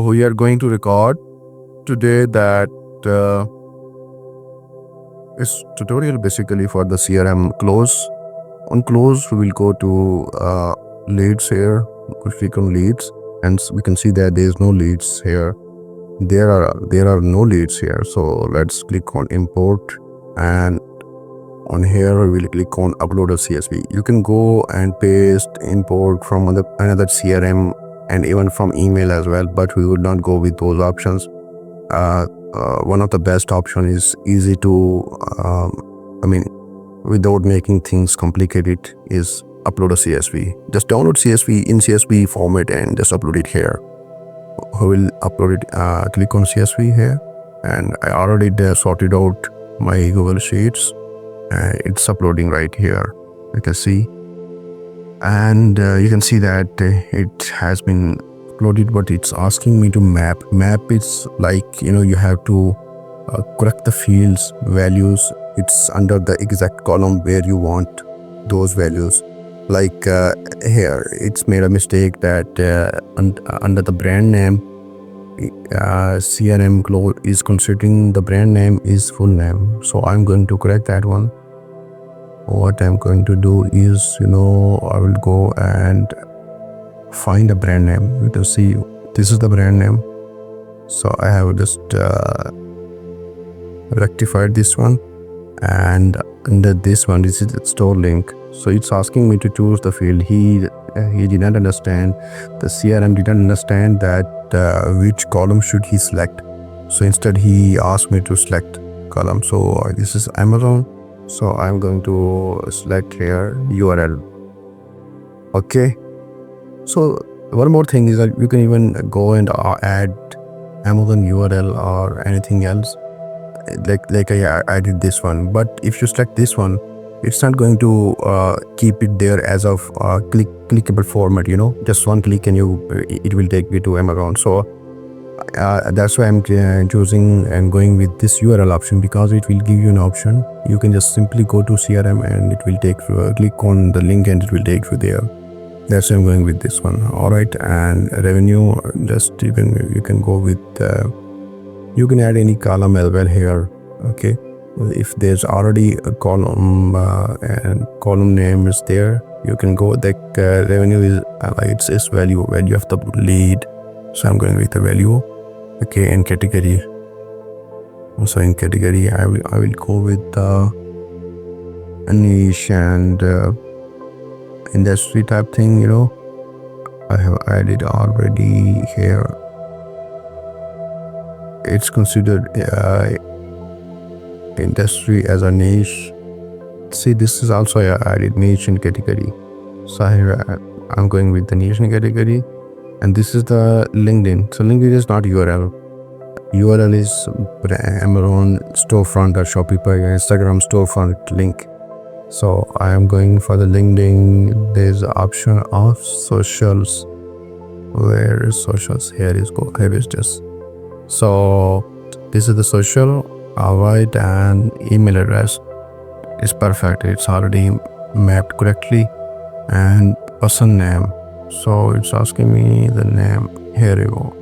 we are going to record today that is tutorial basically for the CRM Close. On Close, we will go to leads here. We click on leads, and we can see that there is no leads here. There are no leads here. So let's click on import, and on here we will click on upload a CSV. You can go and paste, import from another CRM and even from email as well, but we would not go with those options. One of the best option is easy to without making things complicated, is upload a CSV. Just download CSV in CSV format and just upload it here. I will upload it. Click on CSV here, and I already sorted out my Google Sheets. It's uploading right here, you can see, and you can see that it has been uploaded, but it's asking me to map. Is like, you have to correct the fields values. It's under the exact column where you want those values. Like here it's made a mistake that under the brand name, CRM Close is considering the brand name is full name. So I'm going to correct that one. What I'm going to do is, I will go and find a brand name. You can see this is the brand name. So I have just rectified this one, and under this one, this is the store link. So it's asking me to choose the field. He didn't understand, the CRM didn't understand that which column should he select. So instead he asked me to select column. So this is Amazon. So I'm going to select here URL. Okay. So one more thing is that you can even go and add Amazon URL or anything else. Like I added this one, but if you select this one, it's not going to keep it there as of clickable format. Just one click and it will take you to Amazon. So that's why I'm choosing and going with this URL option, because it will give you an option. You can just simply go to CRM and it will take you, click on the link and it will take you there. That's why I'm going with this one. All right. And revenue, just you can go with you can add any column as well here. Okay, if there's already a column and column name is there, you can go the revenue is it's value of the lead. So I'm going with the value. Okay, and category. So in category, I will go with a niche and industry type thing. I have added already here. It's considered industry as a niche. See, this is also I added niche and category. So here I'm going with the niche and category. And this is the LinkedIn. So LinkedIn is not URL. URL is Amazon storefront or Shopify or Instagram storefront link. So I am going for the LinkedIn. There's the option of socials. Where is socials? Here is this. So this is the social. All right, and email address is perfect. It's already mapped correctly. And person name. So it's asking me the name. Here you go.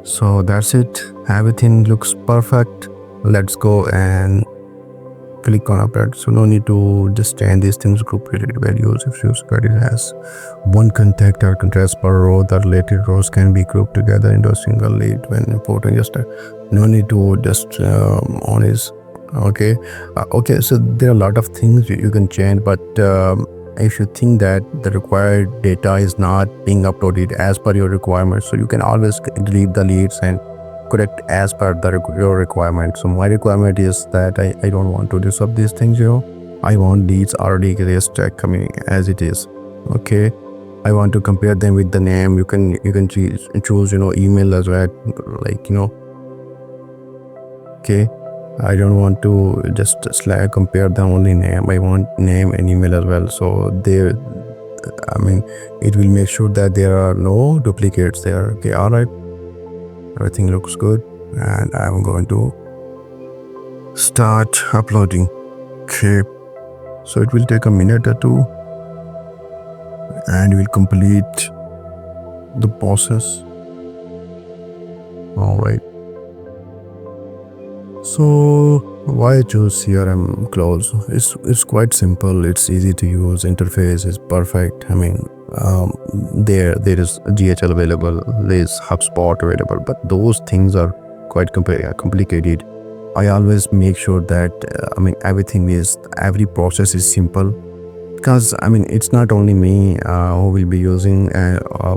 So that's it. Everything looks perfect. Let's go and click on update. So no need to just change these things. Group related values. If your credit has one contact or contrast per row, the related rows can be grouped together into a single lead when importing. Just no need to just on is okay. Okay, so there are a lot of things you can change, but if you think that the required data is not being uploaded as per your requirements, so you can always delete the leads and correct as per your requirement. So my requirement is that I don't want to disrupt these things. I want leads already coming as it is. Okay, I want to compare them with the name. You can choose email as well, okay. I don't want to just compare the only name. I want name and email as well. So it will make sure that there are no duplicates there. Okay, all right. Everything looks good, and I'm going to start uploading. Okay, so it will take a minute or two, and we'll complete the process. All right. So why choose CRM Close? It's quite simple. It's easy to use. Interface is perfect. I mean, there is DHL available. There's HubSpot available, but those things are quite complicated. I always make sure that every process is simple, because I mean it's not only me who will be using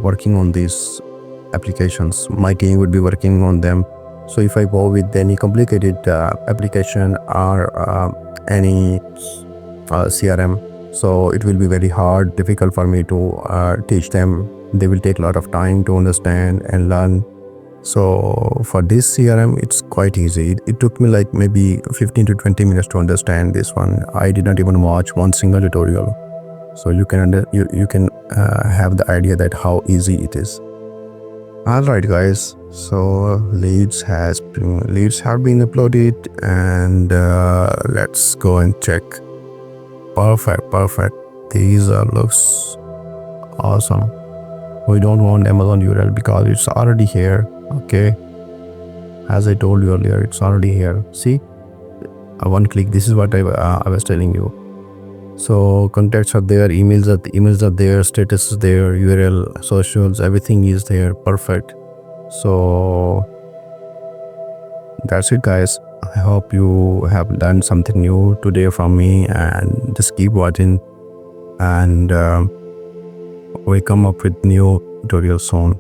working on these applications. My team would be working on them. So if I go with any complicated application or any CRM, so it will be very hard, difficult for me to teach them. They will take a lot of time to understand and learn. So for this CRM, it's quite easy. It took me like maybe 15 to 20 minutes to understand this one. I did not even watch one single tutorial. So you can you can have the idea that how easy it is. All right, guys. So leads have been uploaded, and let's go and check. Perfect. These looks awesome. We don't want Amazon URL because it's already here. Okay, as I told you earlier, it's already here. See, one click. This is what I was telling you. So contacts are there, emails are there, status is there, URL, socials, everything is there. Perfect. So that's it, guys. I hope you have learned something new today from me, and just keep watching, and we come up with new tutorials soon.